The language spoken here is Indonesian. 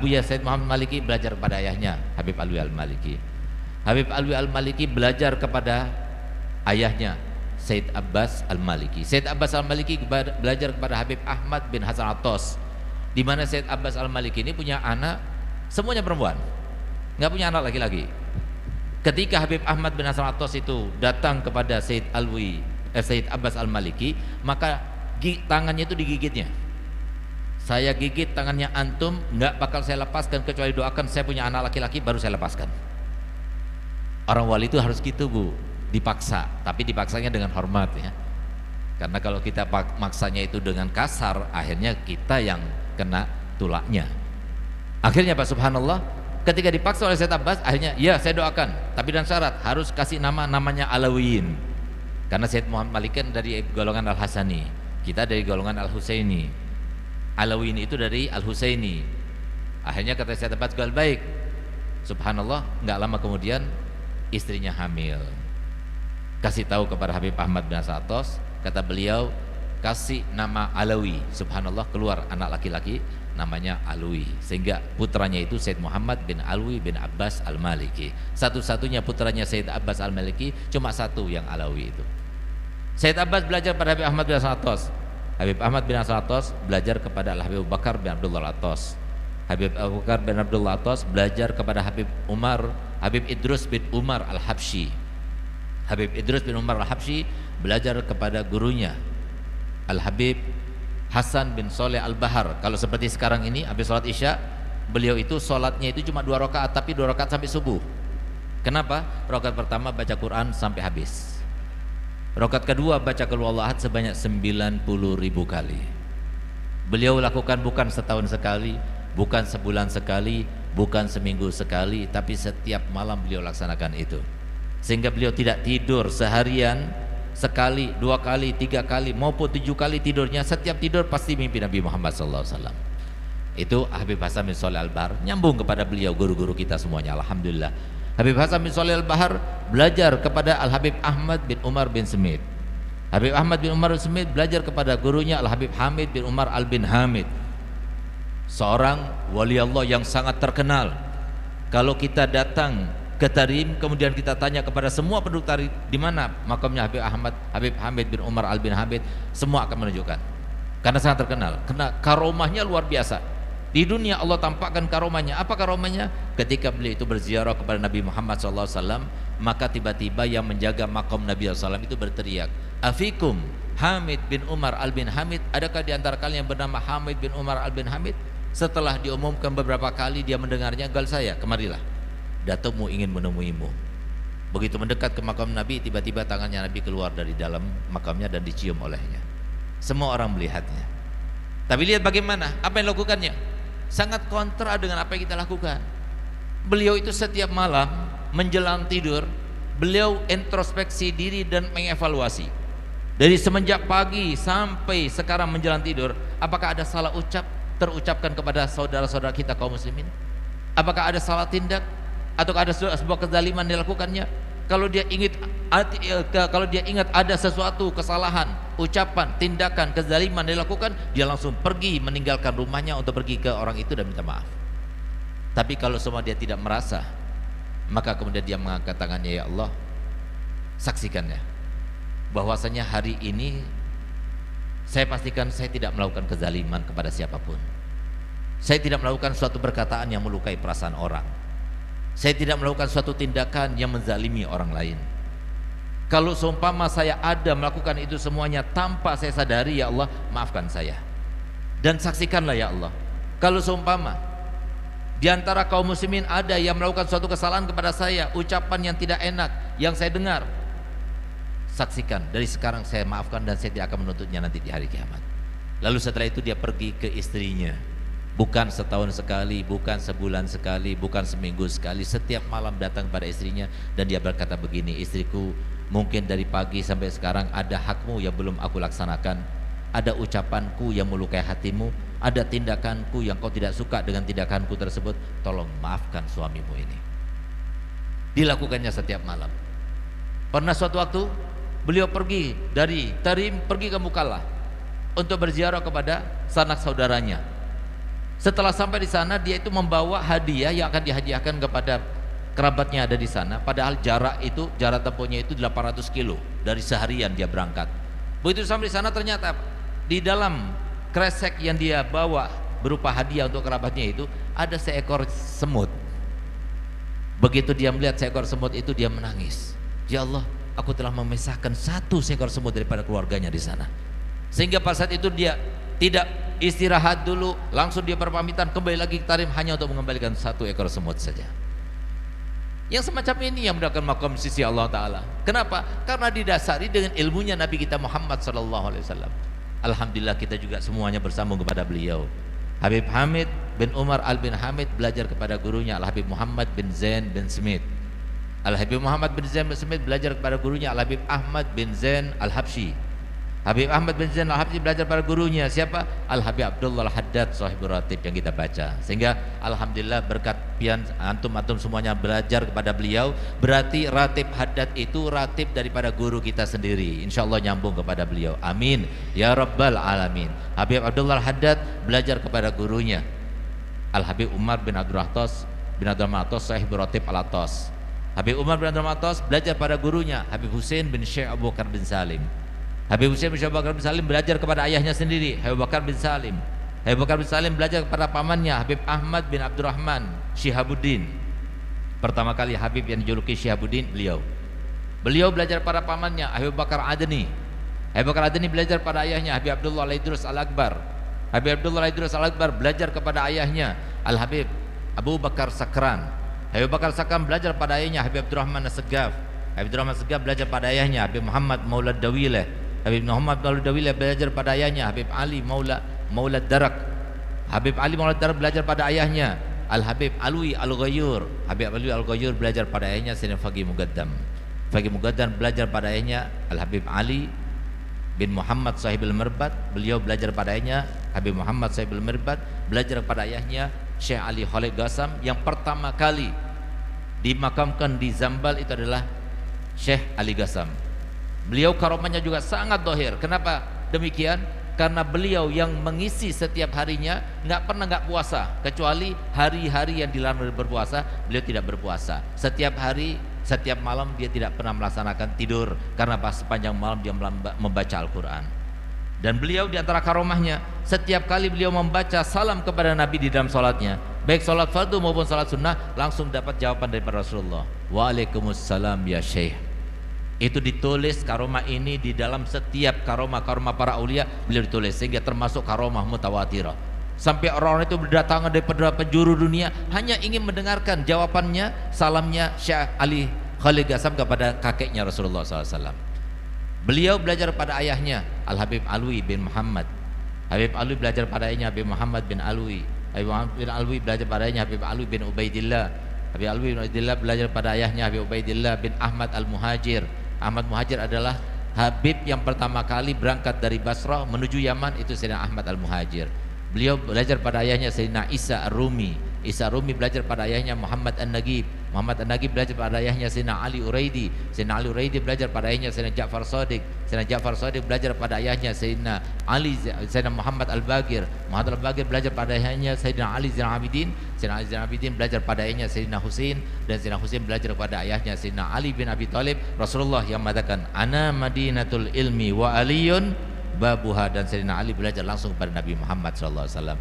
Abuya Said Muhammad Maliki belajar kepada ayahnya Habib Alwi Al-Maliki. Habib Alwi Al-Maliki belajar kepada ayahnya Said Abbas Al-Maliki. Said Abbas Al-Maliki belajar kepada Habib Ahmad bin Hasan Atos, di mana Said Abbas Al-Maliki ini punya anak semuanya perempuan, nggak punya anak laki-laki. Ketika Habib Ahmad bin Hasan Atos itu datang kepada Said Abbas Al-Maliki, maka tangannya itu digigitnya. Saya gigit tangannya antum, nggak bakal saya lepaskan kecuali doakan saya punya anak laki-laki baru saya lepaskan. Orang wali itu harus gitu Bu, dipaksa, tapi dipaksanya dengan hormat ya. Karena kalau kita maksanya itu dengan kasar, akhirnya kita yang kena tulaknya. Akhirnya Pak subhanallah, ketika dipaksa oleh Said Abbas, akhirnya ya saya doakan, tapi dan syarat harus kasih namanya Alawiyin. Karena Said Muhammad Malik kan dari golongan Al-Hasani, kita dari golongan Al-Husaini. Alawiyin itu dari Al-Husaini. Akhirnya kata Said Abbas, baik. Subhanallah, nggak lama kemudian istrinya hamil. Kasih tahu kepada Habib Ahmad bin Hasan Atos, kata beliau kasih nama Alawi. Subhanallah, keluar anak laki-laki namanya Alwi, sehingga putranya itu Said Muhammad bin Alwi bin Abbas Al-Maliki. Satu-satunya putranya Said Abbas Al-Maliki, cuma satu yang Alawi itu. Said Abbas belajar pada Habib Ahmad bin Hasan Atos. Habib Ahmad bin Hasan Atos belajar kepada Habib Abu Bakar bin Abdullah Atos. Habib Abu Bakar bin Abdullah Atos belajar kepada Habib Idrus bin Umar Al-Habsyi. Habib Idrus bin Umar Al-Habsyi belajar kepada gurunya Al-Habib Hasan bin Soleh Al-Bahar. Kalau seperti sekarang ini habis sholat isya, beliau itu sholatnya itu cuma 2 rakaat, tapi 2 rakaat sampai subuh. Kenapa? Rakaat pertama baca Quran sampai habis, rakaat kedua baca Qul Huwallahu Ahad sebanyak 90.000 kali. Beliau lakukan bukan setahun sekali, bukan sebulan sekali, bukan seminggu sekali, tapi setiap malam beliau laksanakan itu. Sehingga beliau tidak tidur seharian, sekali, 2 kali, 3 kali maupun 7 kali tidurnya, setiap tidur pasti mimpi Nabi Muhammad SAW. Itu Habib Hasan bin Soleh Al-Bahar, nyambung kepada beliau guru-guru kita semuanya, alhamdulillah. Habib Hasan bin Soleh Al-Bahar belajar kepada Al-Habib Ahmad bin Umar bin Semit. Habib Ahmad bin Umar bin Semit belajar kepada gurunya Al-Habib Hamid bin Umar Al-bin Hamid, seorang wali Allah yang sangat terkenal. Kalau kita datang ke Tarim, kemudian kita tanya kepada semua penduduk Tarim di mana makamnya Habib Hamid bin Umar Al-bin Hamid, semua akan menunjukkan, karena sangat terkenal, karena karomahnya luar biasa. Di dunia Allah tampakkan karomahnya. Apa karomahnya? Ketika beliau itu berziarah kepada Nabi Muhammad SAW, maka tiba-tiba yang menjaga makam Nabi SAW itu berteriak, Afikum Hamid bin Umar Al-bin Hamid, adakah di antara kalian yang bernama Hamid bin Umar Al-bin Hamid? Setelah diumumkan beberapa kali dia mendengarnya, gal saya, kemarilah, datangmu ingin menemuimu. Begitu mendekat ke makam Nabi, tiba-tiba tangannya Nabi keluar dari dalam makamnya dan dicium olehnya. Semua orang melihatnya. Tapi lihat bagaimana, apa yang dilakukannya? Sangat kontra dengan apa yang kita lakukan. Beliau itu setiap malam menjelang tidur, beliau introspeksi diri dan mengevaluasi. Dari semenjak pagi sampai sekarang menjelang tidur, apakah ada salah terucapkan kepada saudara-saudara kita kaum muslimin? Apakah ada salah tindak atau ada sebuah kezaliman dilakukannya? Kalau dia ingat ada sesuatu kesalahan, ucapan, tindakan, kezaliman dilakukan, dia langsung pergi meninggalkan rumahnya untuk pergi ke orang itu dan minta maaf. Tapi kalau semua dia tidak merasa, maka kemudian dia mengangkat tangannya, ya Allah, saksikannya bahwasanya hari ini saya pastikan saya tidak melakukan kezaliman kepada siapapun. Saya tidak melakukan suatu perkataan yang melukai perasaan orang. Saya tidak melakukan suatu tindakan yang menzalimi orang lain. Kalau seumpama saya ada melakukan itu semuanya tanpa saya sadari, ya Allah, maafkan saya. Dan saksikanlah ya Allah, kalau seumpama di antara kaum muslimin ada yang melakukan suatu kesalahan kepada saya, ucapan yang tidak enak yang saya dengar, saksikan, dari sekarang saya maafkan dan saya tidak akan menuntutnya nanti di hari kiamat. Lalu setelah itu dia pergi ke istrinya. Bukan setahun sekali, bukan sebulan sekali, bukan seminggu sekali, setiap malam datang pada istrinya dan dia berkata begini, istriku, mungkin dari pagi sampai sekarang ada hakmu yang belum aku laksanakan, ada ucapanku yang melukai hatimu, ada tindakanku yang kau tidak suka dengan tindakanku tersebut, tolong maafkan suamimu ini. Dilakukannya setiap malam. Pernah suatu waktu beliau pergi dari Tarim, pergi ke Mukallah untuk berziarah kepada sanak saudaranya. Setelah sampai di sana, dia itu membawa hadiah yang akan dihadiahkan kepada kerabatnya ada di sana. Padahal jarak tempuhnya itu 800 kilo dari seharian dia berangkat. Begitu sampai di sana, ternyata di dalam kresek yang dia bawa berupa hadiah untuk kerabatnya itu ada seekor semut. Begitu dia melihat seekor semut itu, dia menangis. Ya Allah, aku telah memisahkan satu seekor semut daripada keluarganya di sana. Sehingga pada saat itu dia tidak istirahat dulu, langsung dia berpamitan kembali lagi ke Tarim hanya untuk mengembalikan satu ekor semut saja. Yang semacam ini yang mendapatkan makom sisi Allah Ta'ala. Kenapa? Karena didasari dengan ilmunya Nabi kita Muhammad SAW. Alhamdulillah kita juga semuanya bersambung kepada beliau. Habib Hamid bin Umar al-bin Hamid belajar kepada gurunya Al-Habib Muhammad bin Zain bin Smith. Al-Habib Muhammad bin Zain bin Smith belajar kepada gurunya Al-Habib Ahmad bin Zain al-Habsyi. Habib Ahmad bin Zain al-Habsyi belajar pada gurunya siapa? Al-Habib Abdullah al-Haddad sahibul ratib yang kita baca. Sehingga alhamdulillah berkat pian antum semuanya belajar kepada beliau, berarti ratib Haddad itu ratib daripada guru kita sendiri. Insyaallah nyambung kepada beliau. Amin ya rabbal alamin. Habib Abdullah al-Haddad belajar kepada gurunya Al-Habib Umar bin Abdul Atos sahibul ratib al-Atos. Habib Umar bin Abdul Atos belajar pada gurunya Habib Husain bin Syekh Abu Bakar bin Salim. Habib Husain bin Syekh Abu Bakar bin Salim belajar kepada ayahnya sendiri Habib Bakar bin Salim. Habib Bakar bin Salim belajar kepada pamannya Habib Ahmad bin Abdurrahman Syihabuddin. Pertama kali Habib yang dijuluki Syihabuddin beliau belajar pada pamannya Habib Bakar Adni. Habib Bakar Adni belajar pada ayahnya Habib Abdullah Al-Idrus Al-Akbar. Habib Abdullah Al-Idrus Al-Akbar belajar kepada ayahnya Al-Habib Abu Bakar Sakran. Habib Bakar Sakran belajar pada ayahnya Habib Abdurrahman As-Segaf. Habib Abdurrahman As-Segaf belajar pada ayahnya Habib Muhammad Maulad Dawileh. Habib Muhammad Maulad Dawileh belajar pada ayahnya Habib Ali Maulad Darak. Habib Ali Maulad Darak belajar pada ayahnya Al-Habib Alwi Al-Ghayur. Habib Alwi Al-Ghayur belajar pada ayahnya Sayyidina Faqih Muqaddam. Faqih Muqaddam belajar pada ayahnya Al-Habib Ali bin Muhammad Sahibul Mirbat. Beliau belajar pada ayahnya Habib Muhammad Sahibul Mirbat. Belajar pada ayahnya Syekh Ali Khalid Gassam. Yang pertama kali dimakamkan di Zambal itu adalah Syekh Ali Gassam. Beliau karomahnya juga sangat dohir. Kenapa demikian? Karena beliau yang mengisi setiap harinya nggak puasa, kecuali hari-hari yang dilarang berpuasa beliau tidak berpuasa. Setiap hari, setiap malam dia tidak pernah melaksanakan tidur, karena pas sepanjang malam dia membaca Al-Quran. Dan beliau di antara karomahnya, setiap kali beliau membaca salam kepada Nabi di dalam sholatnya, baik sholat fardu maupun sholat sunnah, langsung dapat jawaban daripada Rasulullah. Waalaikumsalam ya Syekh. Itu ditulis karomah ini di dalam setiap karomah para aulia beliau ditulis, sehingga termasuk karomah mutawatirah. Sampai orang-orang itu berdatangan dari penjuru dunia hanya ingin mendengarkan jawabannya, salamnya Syekh Ali Khalid Gassam kepada kakeknya Rasulullah SAW. Beliau belajar pada ayahnya Al-Habib Alwi bin Muhammad. Habib Alwi belajar pada ayahnya Habib Muhammad bin Alwi. Habib Muhammad bin Alwi belajar pada ayahnya Habib Alwi bin Ubaidillah. Habib Alwi bin Ubaidillah belajar pada ayahnya Habib Ubaidillah bin Ahmad Al-Muhajir. Ahmad Muhajir adalah Habib yang pertama kali berangkat dari Basrah menuju Yaman, itu Sayyidina Ahmad Al-Muhajir. Beliau belajar pada ayahnya Sayyidina Isa Ar-Rumi. Isa Ar-Rumi belajar pada ayahnya Muhammad An-Nagib. Muhammad An-Nagib belajar pada ayahnya Sayyidina Ali Uraidi. Sayyidina Ali Uraidi belajar pada ayahnya Sayyidina Ja'far Shadiq. Sayyidina Ja'far Shadiq belajar pada ayahnya Sayyidina Muhammad Al-Bagir. Muhammad Al-Bagir belajar pada ayahnya Sayyidina Ali Zainal Abidin. Sayyidina Ali Zainal Abidin belajar pada ayahnya Sayyidina Husain, dan Sayyidina Husain belajar pada ayahnya Sayyidina Ali bin Abi Thalib. Rasulullah yang mengatakan ana madinatul ilmi wa aliyun babuha, dan Sayyidina Ali belajar langsung kepada Nabi Muhammad SAW.